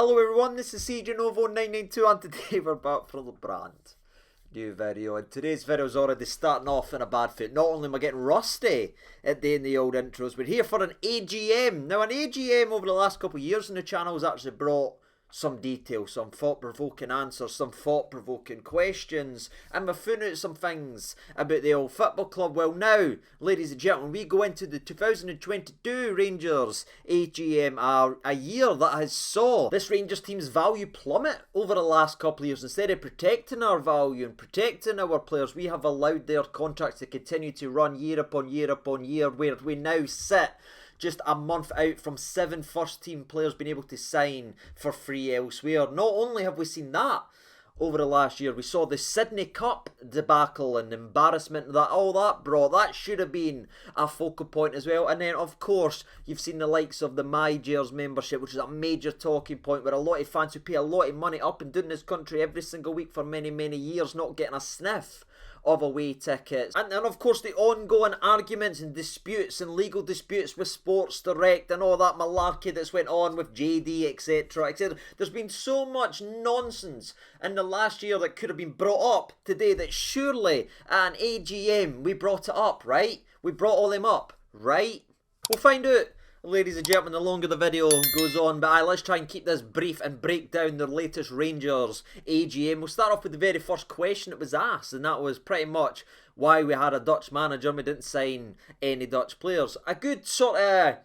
Hello everyone, this is CJ Novo 992 and today we're back for the brand new video, and today's video is already starting off in a bad foot. Not only am I getting rusty at doing the old intros, we're here for an AGM. Now an AGM over the last couple of years on the channel has actually brought some detail, some thought-provoking answers, some thought-provoking questions, and we've found out some things about the old football club. Well now, ladies and gentlemen, we go into the 2022 Rangers AGM, a year that has saw this Rangers team's value plummet over the last couple of years. Instead of protecting our value and protecting our players, we have allowed their contracts to continue to run year upon year upon year, where we now sit just a month out from 7 first-team players being able to sign for free elsewhere. Not only have we seen that over the last year, we saw the Sydney Cup debacle and embarrassment that all that brought. That should have been a focal point as well. And then, of course, you've seen the likes of the Mygers membership, which is a major talking point where a lot of fans who pay a lot of money up and down this country every single week for many, many years not getting a sniff of away tickets. And of course the ongoing arguments and disputes and legal disputes with Sports Direct and all that malarkey that's went on with JD, etc, etc. There's been so much nonsense in the last year that could have been brought up today that surely at an AGM we brought it up, right? We brought all them up, right? We'll find out, ladies and gentlemen, the longer the video goes on. But let's try and keep this brief and break down the latest Rangers AGM. We'll start off with the very first question that was asked, and that was pretty much why we had a Dutch manager and we didn't sign any Dutch players. A good sort of,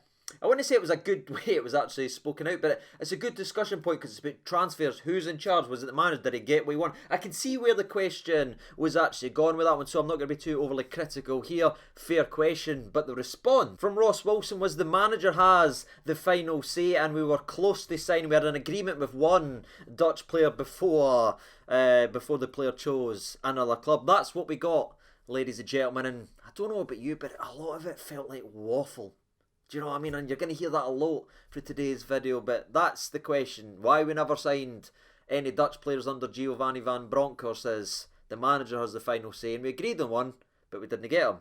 I wouldn't say it was a good way it was actually spoken out, but it's a good discussion point because it's about transfers. Who's in charge? Was it the manager? Did he get what he wanted? I can see where the question was actually gone with that one, so I'm not going to be too overly critical here. Fair question, but the response from Ross Wilson was the manager has the final say, and we were close to signing. We had an agreement with one Dutch player before the player chose another club. That's what we got, ladies and gentlemen, and I don't know about you, but a lot of it felt like waffle. Do you know what I mean? And you're going to hear that a lot for today's video, but that's the question. Why we never signed any Dutch players under Giovanni van Bronckhorst is the manager has the final say, and we agreed on one, but we didn't get him.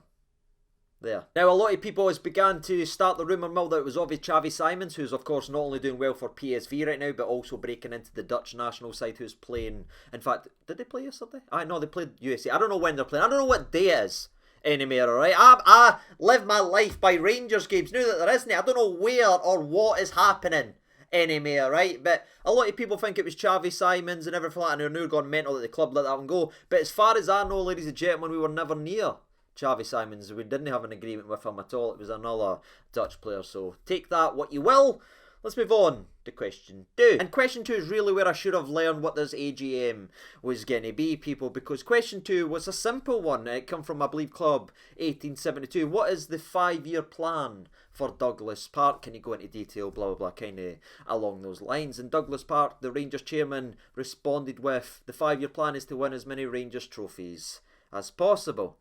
There. Now, a lot of people has began to start the rumour mill that it was obviously Xavi Simons, who's of course not only doing well for PSV right now, but also breaking into the Dutch national side, who's playing. In fact, did they play yesterday? I know they played USA. I don't know when they're playing. I don't know what day it is anymore, alright? I live my life by Rangers games now that there isn't. I don't know where or what is happening anymore, right? But a lot of people think it was Xavi Simons and everything like that, and they're now gone mental that the club let that one go. But as far as I know, ladies and gentlemen, we were never near Xavi Simons. We didn't have an agreement with him at all. It was another Dutch player, so take that what you will. Let's move on to question 2. And question 2 is really where I should have learned what this AGM was going to be, people, because question 2 was a simple one. It came from, I believe, Club 1872. What is the 5-year plan for Douglas Park? Can you go into detail, blah, blah, blah, kind of along those lines. And Douglas Park, the Rangers chairman, responded with, the 5-year plan is to win as many Rangers trophies as possible.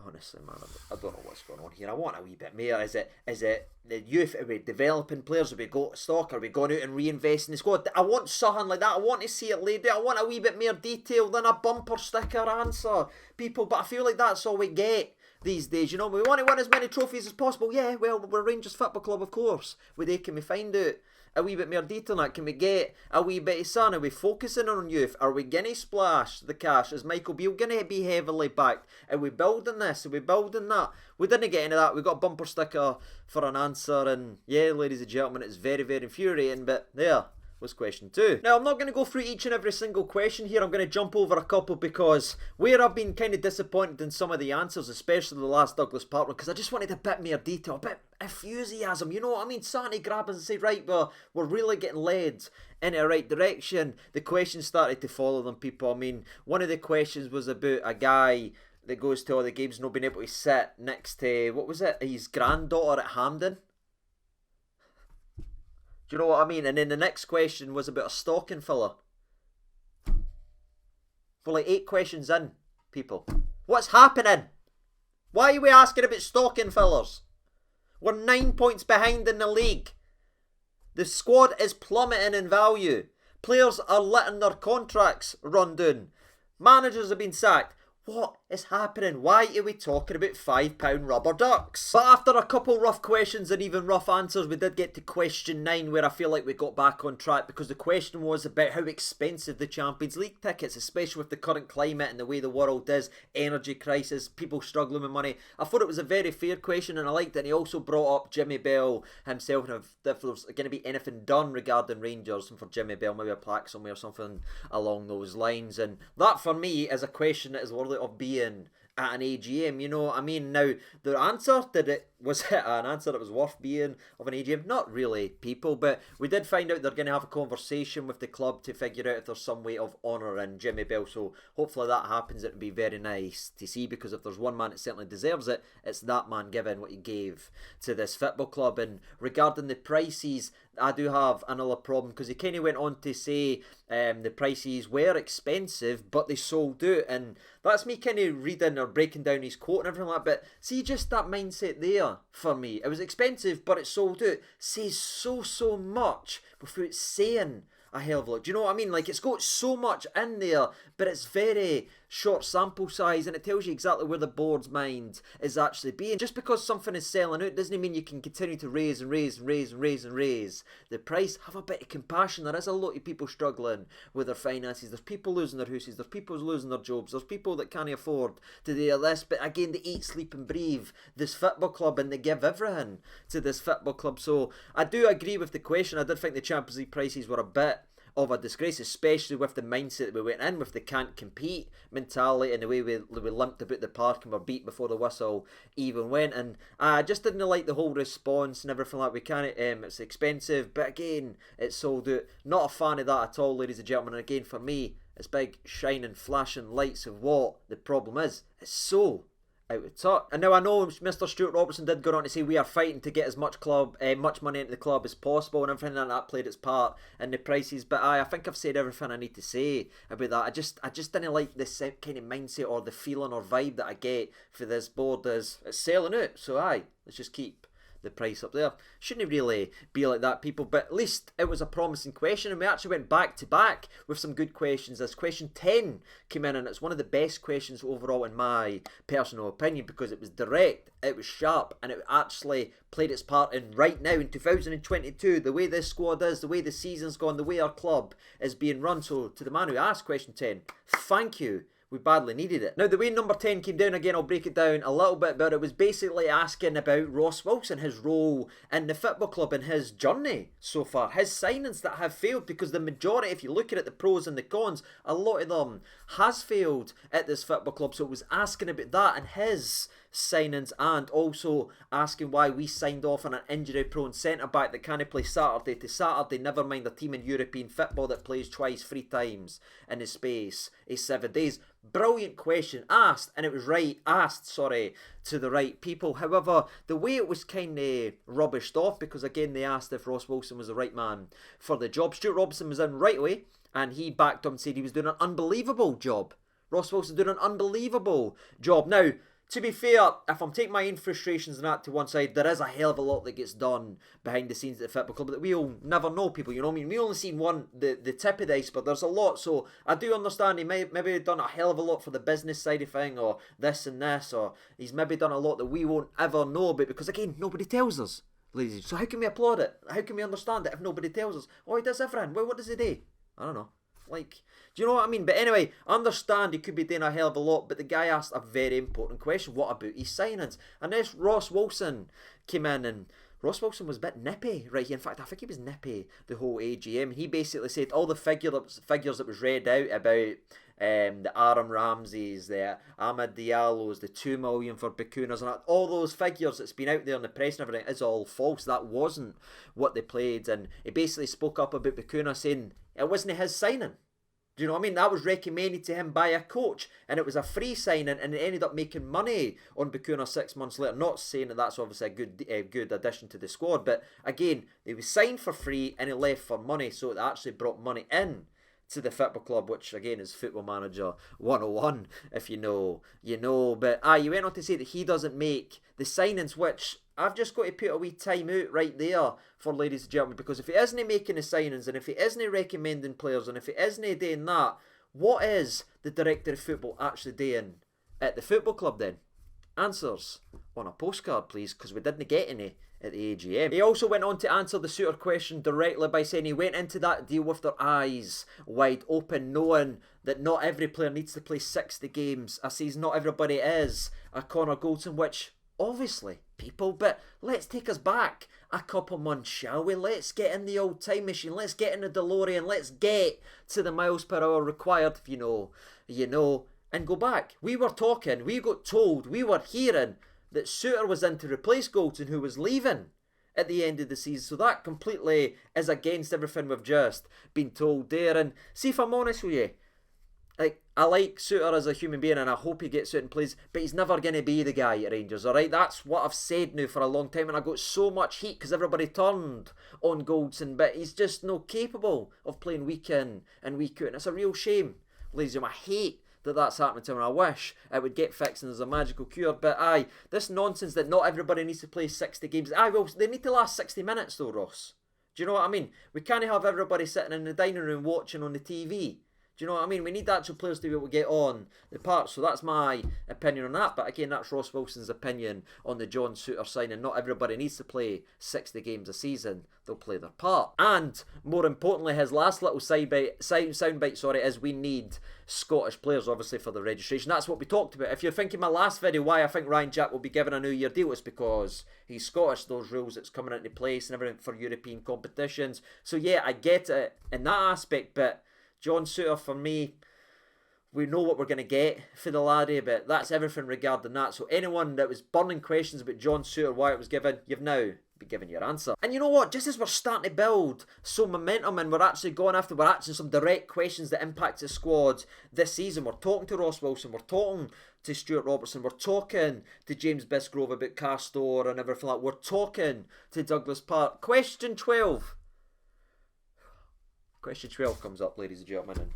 Honestly, man, I don't know what's going on here. I want a wee bit more. Is it the youth? Are we developing players? Are we got stock? Are we going out and reinvesting in the squad? I want something like that. I want to see it laid out. I want a wee bit more detail than a bumper sticker answer, people. But I feel like that's all we get these days. You know, we want to win as many trophies as possible. Yeah, well, we're Rangers Football Club, of course. Can we find out a wee bit more detail on that? Can we get a wee bit of sun? Are we focusing on youth? Are we going to splash the cash? Is Michael Beale going to be heavily backed? Are we building this? Are we building that? We didn't get into that. We got a bumper sticker for an answer, and yeah, ladies and gentlemen, it's very, very infuriating, but there was question 2. Now, I'm not going to go through each and every single question here. I'm going to jump over a couple because where I've been kind of disappointed in some of the answers, especially the last Douglas Park one, because I just wanted a bit more detail, a bit enthusiasm, you know what I mean? Santi grab us and say, right, we're really getting led in the right direction. The questions started to follow them, people. I mean, one of the questions was about a guy that goes to all the games not being able to sit next to, what was it, his granddaughter at Hampden. Do you know what I mean? And then the next question was about a stocking filler. For like 8 questions in, people. What's happening? Why are we asking about stocking fillers? We're 9 points behind in the league. The squad is plummeting in value. Players are letting their contracts run down. Managers have been sacked. What is happening? Why are we talking about £5 rubber ducks? But after a couple rough questions and even rough answers, we did get to question 9, where I feel like we got back on track, because the question was about how expensive the Champions League tickets, especially with the current climate and the way the world is, energy crisis, people struggling with money. I thought it was a very fair question, and I liked it. And he also brought up Jimmy Bell himself, and if there's going to be anything done regarding Rangers and for Jimmy Bell, maybe a plaque somewhere or something along those lines. And that for me is a question that is worthy of being at an AGM, you know what I mean? Now, the answer, was it an answer that was worth being of an AGM? Not really, people, but we did find out they're going to have a conversation with the club to figure out if there's some way of honouring Jimmy Bell, so hopefully that happens. It would be very nice to see, because if there's one man that certainly deserves it, it's that man, given what he gave to this football club. And regarding the prices, I do have another problem, because he kind of went on to say the prices were expensive, but they sold out, and that's me kind of reading or breaking down his quote and everything like that. But see, just that mindset there for me, it was expensive, but it sold out, says so much without saying a hell of a lot. Do you know what I mean? Like, it's got so much in there, but it's very short sample size, and it tells you exactly where the board's mind is actually being. Just because something is selling out doesn't mean you can continue to raise the price. Have a bit of compassion. There is a lot of people struggling with their finances. There's people losing their houses. There's people losing their jobs. There's people that can't afford to do this. But again, they eat, sleep and breathe this football club, and they give everything to this football club. So I do agree with the question. I did think the Champions League prices were a bit of a disgrace, especially with the mindset that we went in with, the can't compete mentality, and the way we limped about the park and were beat before the whistle even went. And I just didn't like the whole response and everything like we can't. It's expensive, but again, it's sold out. Not a fan of that at all, ladies and gentlemen. And again, for me, it's big shining flashing lights of what the problem is. It's so out of touch. And now I know Mr. Stuart Robertson did go on to say we are fighting to get as much money into the club as possible, and everything like that played its part in the prices. But I think I've said everything I need to say about that. I just didn't like this kind of mindset or the feeling or vibe that I get for this board is it's selling out. So let's just keep the price up there. Shouldn't really be like that, people, but at least it was a promising question, and we actually went back to back with some good questions. As question 10 came in, and it's one of the best questions overall in my personal opinion, because it was direct, it was sharp, and it actually played its part in right now in 2022, the way this squad is, the way the season's gone, the way our club is being run. So to the man who asked question 10, thank you. We badly needed it. Now, the way number 10 came down, again, I'll break it down a little bit, but it was basically asking about Ross Wilson, his role in the football club and his journey so far, his signings that have failed, because the majority, if you look at it, the pros and the cons, a lot of them has failed at this football club. So it was asking about that and his signings, and also asking why we signed off on an injury-prone centre-back that can't play Saturday to Saturday, never mind a team in European football that plays twice, 3 times in the space of 7 days. Brilliant question asked, and it was asked to the right people. However, the way it was kind of rubbished off, because again they asked if Ross Wilson was the right man for the job. Stuart Robinson was in right away, and he backed up and said he was doing an unbelievable job. Ross Wilson doing an unbelievable job. Now, to be fair, if I'm taking my own frustrations and that to one side, there is a hell of a lot that gets done behind the scenes at the football club that we'll never know, people, you know what I mean? We only seen the tip of the ice, but there's a lot. So I do understand he maybe done a hell of a lot for the business side of thing, or this and this, or he's maybe done a lot that we won't ever know about, because again, nobody tells us, ladies. So how can we applaud it? How can we understand it if nobody tells us? Oh, he does everything. Well, what does he do? I don't know. Like, do you know what I mean? But anyway, I understand he could be doing a hell of a lot, but the guy asked a very important question. What about his signings? And this Ross Wilson came in, and Ross Wilson was a bit nippy right here. In fact, I think he was nippy the whole AGM. He basically said all the figures that was read out about the Aaron Ramseys, the Ahmed Diallo's, the 2 million for Bakunas, and all those figures that's been out there in the press and everything is all false. That wasn't what they played. And he basically spoke up about Bakuna, saying it wasn't his signing. Do you know what I mean? That was recommended to him by a coach, and it was a free signing, and it ended up making money on Bakuna 6 months later. Not saying that that's obviously a good addition to the squad, but again, he was signed for free and he left for money, so it actually brought money in to the football club, which again is Football Manager 101. If you know, you know. But you went on to say that he doesn't make the signings, which I've just got to put a wee time out right there for ladies and gentlemen, because if he isn't making the signings, and if he isn't recommending players, and if he isn't doing that, what is the director of football actually doing at the football club then? Answers on a postcard, please, because we didn't get any at the AGM. He also went on to answer the Suter question directly by saying he went into that deal with their eyes wide open, knowing that not every player needs to play 60 games a season. Not everybody is a Connor Goldson, which obviously, people, but let's take us back a couple months, shall we? Let's get in the old time machine. Let's get in the DeLorean. Let's get to the miles per hour required, if you know, and go back. We were talking, we got told, we were hearing that Suter was in to replace Goldson, who was leaving at the end of the season. So that completely is against everything we've just been told there. And see, if I'm honest with you, like, I like Suter as a human being and I hope he gets out and plays, but he's never going to be the guy at Rangers, alright? That's what I've said now for a long time, and I got so much heat because everybody turned on Goldson, but he's just not capable of playing week in and week out, and it's a real shame. Ladies and gentlemen, I hate that that's happening to him, and I wish it would get fixed and there's a magical cure, but this nonsense that not everybody needs to play 60 games, well, they need to last 60 minutes though, Ross. Do you know what I mean? We can't have everybody sitting in the dining room watching on the TV. Do you know what I mean? We need actual players to be able to get on the park. So that's my opinion on that. But again, that's Ross Wilson's opinion on the John Suter signing. Not everybody needs to play 60 games a season. They'll play their part. And more importantly, his last little soundbite, is we need Scottish players, obviously, for the registration. That's what we talked about. If you're thinking my last video, why I think Ryan Jack will be given a New Year deal, it's because he's Scottish, those rules that's coming into place and everything for European competitions. So yeah, I get it in that aspect, but John Suter, for me, we know what we're going to get for the laddie, but that's everything regarding that. So anyone that was burning questions about John Suter, why it was given, you've now been given your answer. And you know what? Just as we're starting to build some momentum and we're actually going after, we're asking some direct questions that impact the squad this season. We're talking to Ross Wilson, we're talking to Stuart Robertson, we're talking to James Bisgrove about Castor and everything like that. We're talking to Douglas Park. Question 12. Question 12 comes up, ladies and gentlemen, and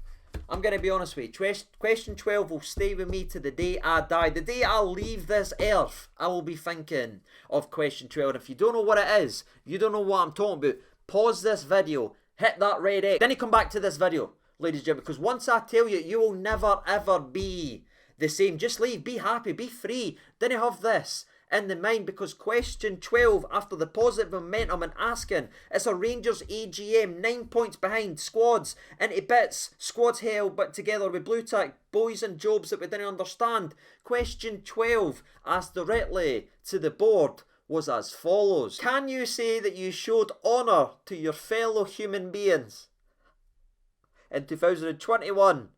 I'm going to be honest with you. Question 12 will stay with me to the day I die. The day I leave this earth, I will be thinking of question 12. And if you don't know what it is, you don't know what I'm talking about, pause this video, hit that red X, then you come back to this video, ladies and gentlemen, because once I tell you, you will never ever be the same. Just leave, be happy, be free. Then you have this in the mind, because question 12, after the positive momentum and asking, it's a Rangers AGM, 9 points behind, squads into bits, squads held but together with blue tack, boys and jobs that we didn't understand. Question 12, asked directly to the board, was as follows. Can you say that you showed honour to your fellow human beings in 2021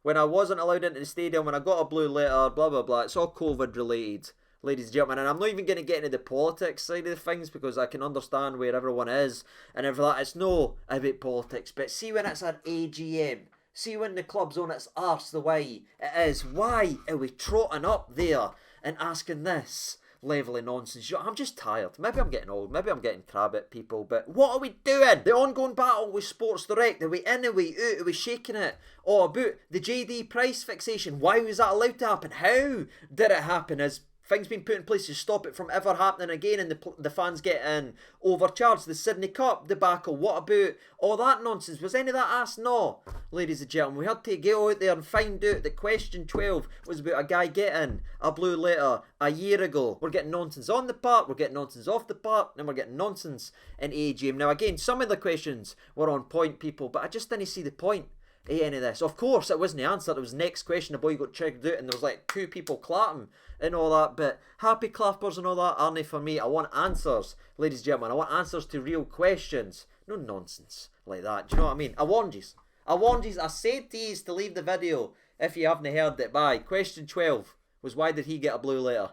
when I wasn't allowed into the stadium, when I got a blue letter, blah blah blah, it's all COVID related, ladies and gentlemen, and I'm not even going to get into the politics side of the things because I can understand where everyone is and everything like that. It's no about politics, but see when it's an AGM, see when the club's on its arse the way it is, why are we trotting up there and asking this level of nonsense? I'm just tired. Maybe I'm getting old, maybe I'm getting crab at people, but what are we doing? The ongoing battle with Sports Direct, are we in, are we out, are we shaking it? Oh, about the JD Price fixation, why was that allowed to happen? How did it happen? Is things been put in place to stop it from ever happening again and the fans getting overcharged? The Sydney Cup debacle, what about all that nonsense? Was any of that asked? No, ladies and gentlemen. We had to go out there and find out that question 12 was about a guy getting a blue letter a year ago. We're getting nonsense on the park, we're getting nonsense off the park, and we're getting nonsense in AGM. Now again, some of the questions were on point, people, but I just didn't see the point of any of this. Of course, it wasn't answered. It was next question, the boy got checked out and there was like 2 people clapping and all that, but happy clappers and all that aren't for me. I want answers, ladies and gentlemen. I want answers to real questions, no nonsense like that. Do you know what I mean? I warned you. I said to you to leave the video if you haven't heard it. By question 12 was, why did he get a blue letter?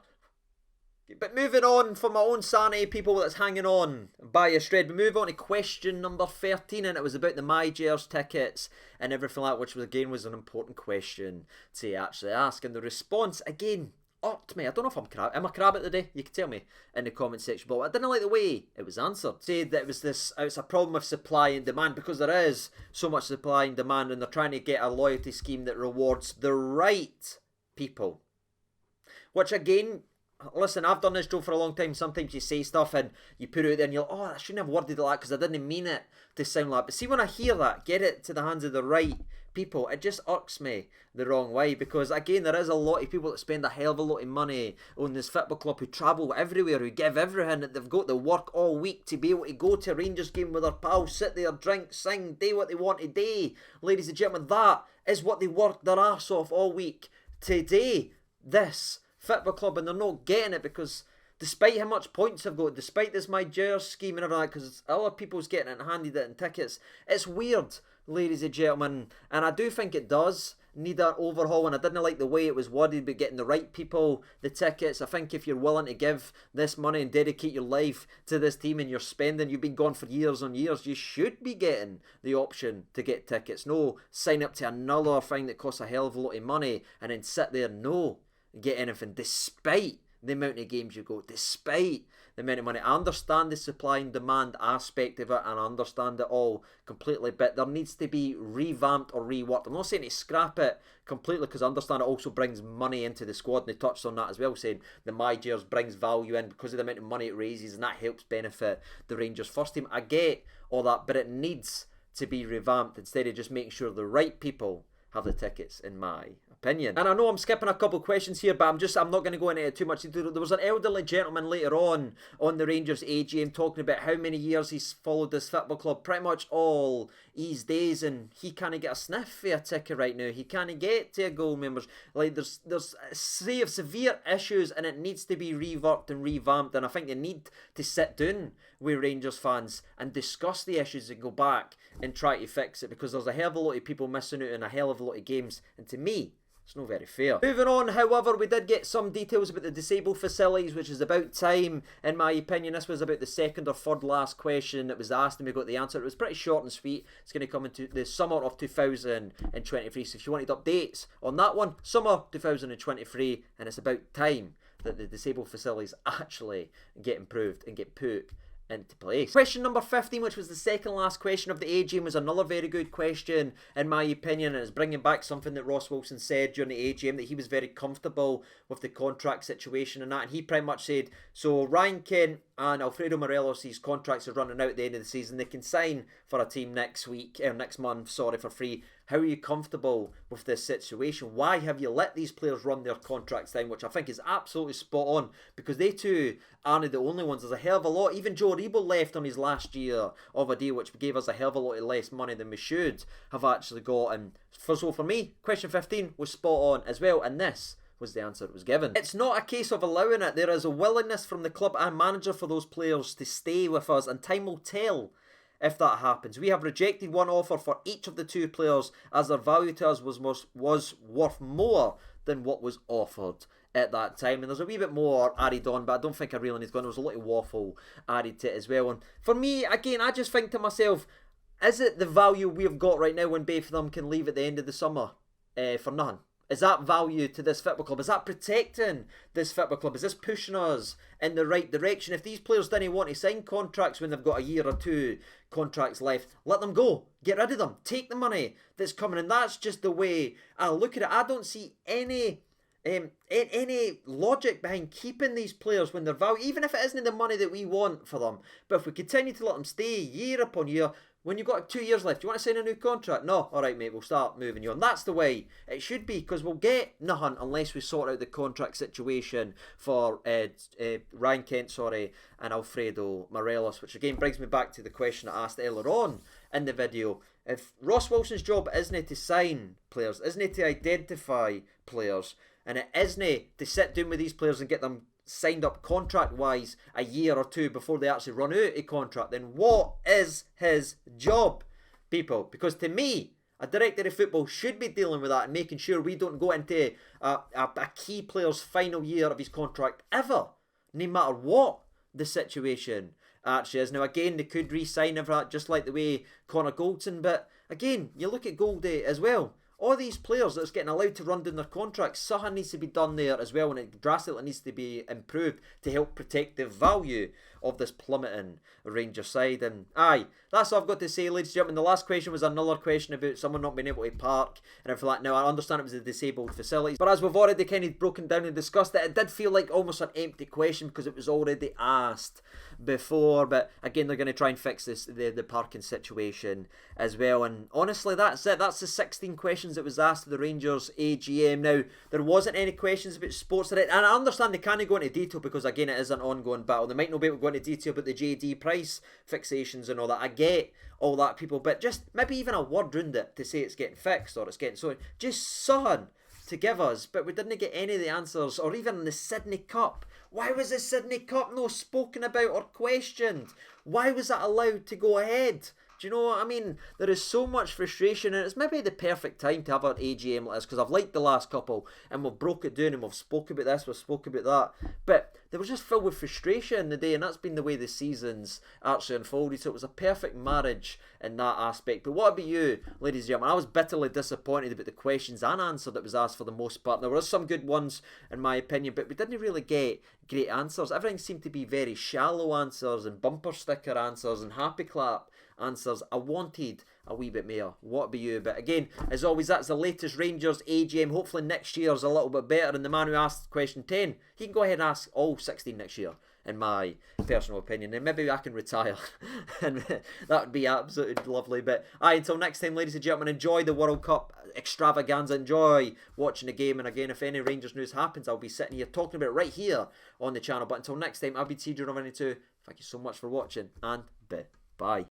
But moving on, for my own sanity, people that's hanging on by a thread, we move on to question number 13, and it was about the Mygers tickets and everything like that, which was, again, was an important question to actually ask. And the response, again, irked me. I don't know if I'm crab. Am I crab at the day? You can tell me in the comment section below. I didn't like the way it was answered. Said that it's a problem of supply and demand, because there is so much supply and demand, and they're trying to get a loyalty scheme that rewards the right people. Which, again, listen, I've done this job for a long time. Sometimes you say stuff and you put it out there and you're like, oh, I shouldn't have worded it like that because I didn't mean it to sound like. But see, when I hear that, get it to the hands of the right people, it just irks me the wrong way, because again, there is a lot of people that spend a hell of a lot of money on this football club, who travel everywhere, who give everything, that they've got to work all week to be able to go to a Rangers game with their pals, sit there, drink, sing, do what they want to do. Ladies and gentlemen, that is what they work their arse off all week today. This football club, and they're not getting it because despite how much points they've got, despite this Mygers scheme and everything like that, because other people's getting it and handed it in tickets, it's weird, ladies and gentlemen, and I do think it does need an overhaul, and I didn't like the way it was worded, but getting the right people the tickets. I think if you're willing to give this money and dedicate your life to this team and you're spending, you've been gone for years on years, you should be getting the option to get tickets. No, sign up to another thing that costs a hell of a lot of money and then sit there, no, get anything, despite the amount of games you go, despite the amount of money. I understand the supply and demand aspect of it, and I understand it all completely, but there needs to be revamped or reworked. I'm not saying to scrap it completely, because I understand it also brings money into the squad, and they touched on that as well, saying the Mygers brings value in because of the amount of money it raises, and that helps benefit the Rangers first team. I get all that, but it needs to be revamped instead of just making sure the right people have the tickets, in my opinion. And I know I'm skipping a couple of questions here, but I'm not going to go into it too much. There was an elderly gentleman later on the Rangers AGM talking about how many years he's followed this football club, pretty much all his days, and he can't get a sniff for a ticket right now. He can't get to a goal members. Like, there's severe issues, and it needs to be reworked and revamped, and I think they need to sit down with Rangers fans and discuss the issues and go back and try to fix it, because there's a hell of a lot of people missing out on a hell of a lot of games, and to me, it's not very fair. Moving on, however, we did get some details about the disabled facilities, which is about time, in my opinion. This was about the second or third last question that was asked, and we got the answer. It was pretty short and sweet. It's going to come into the summer of 2023. So if you wanted updates on that one, summer 2023, and it's about time that the disabled facilities actually get improved and get put into place. Question number 15, which was the second last question of the AGM, was another very good question in my opinion, and it's bringing back something that Ross Wilson said during the AGM, that he was very comfortable with the contract situation and that, and he pretty much said, so Ryan Kent and Alfredo Morelos' contracts are running out at the end of the season, they can sign for a team next month, for free. How are you comfortable with this situation? Why have you let these players run their contracts down? Which I think is absolutely spot on, because they too aren't the only ones. There's a hell of a lot. Even Joe Rebo left on his last year of a deal, which gave us a hell of a lot of less money than we should have actually got. And so for me, question 15 was spot on as well, and this was the answer that was given. It's not a case of allowing it. There is a willingness from the club and manager for those players to stay with us, and time will tell if that happens. We have rejected one offer for each of the two players, as their value to us was worth more than what was offered at that time. And there's a wee bit more added on, but I don't think I really need to go on. There was a lot of waffle added to it as well. And for me, again, I just think to myself, is it the value we've got right now when both of them can leave at the end of the summer for nothing? Is that value to this football club? Is that protecting this football club? Is this pushing us in the right direction? If these players didn't want to sign contracts when they've got a year or two contracts left, let them go. Get rid of them. Take the money that's coming. And that's just the way I look at it. I don't see any logic behind keeping these players when they're valued, even if it isn't the money that we want for them. But if we continue to let them stay year upon year, when you've got 2 years left, do you want to sign a new contract? No? Alright mate, we'll start moving you on. That's the way it should be, because we'll get nothing unless we sort out the contract situation for Ryan Kent, and Alfredo Morelos, which again brings me back to the question I asked earlier on in the video. If Ross Wilson's job isn't to sign players, isn't to identify players, and it isn't to sit down with these players and get them signed up contract-wise a year or two before they actually run out of contract, then what is his job, people? Because to me, a director of football should be dealing with that and making sure we don't go into a key player's final year of his contract ever, no matter what the situation actually is. Now again, they could re-sign everything just like the way Connor Goldson, but again, you look at Goldie as well. All these players that's getting allowed to run down their contracts, something needs to be done there as well, and it drastically needs to be improved to help protect the value of this plummeting Rangers side. And aye, that's all I've got to say, ladies and gentlemen. The last question was another question about someone not being able to park and everything like that. Now, I understand it was a disabled facilities, but as we've already kind of broken down and discussed it did feel like almost an empty question because it was already asked before. But again, they're going to try and fix this the parking situation as well. And honestly, that's it. That's the 16 questions that was asked to the Rangers AGM. Now, there wasn't any questions about sports today, and I understand they can't go into detail because again, it is an ongoing battle. They might not be able to go into detail about the JD price fixations and all that. I get all that, people, but just maybe even a word round it to say it's getting fixed or it's getting so. Just something to give us, but we didn't get any of the answers, or even the Sydney Cup. Why was the Sydney Cup no spoken about or questioned? Why was that allowed to go ahead? Do you know what I mean? There is so much frustration, and it's maybe the perfect time to have an AGM like this, because I've liked the last couple, and we've broke it down, and we've spoke about this, we've spoke about that, but they were just filled with frustration the day, and that's been the way the season's actually unfolded, so it was a perfect marriage in that aspect. But what about you, ladies and gentlemen? I was bitterly disappointed about the questions and answer that was asked for the most part. There were some good ones, in my opinion, but we didn't really get great answers. Everything seemed to be very shallow answers, and bumper sticker answers, and happy clap answers. I wanted a wee bit more. What about you? But again, as always, that's the latest Rangers AGM. Hopefully next year's a little bit better, and the man who asked question 10, he can go ahead and ask all 16 next year, in my personal opinion, and maybe I can retire and that would be absolutely lovely. But until next time, ladies and gentlemen, enjoy the World Cup extravaganza, enjoy watching the game, and again, if any Rangers news happens, I'll be sitting here talking about it right here on the channel. But until next time, I've been TJ92. Thank you so much for watching, and bye.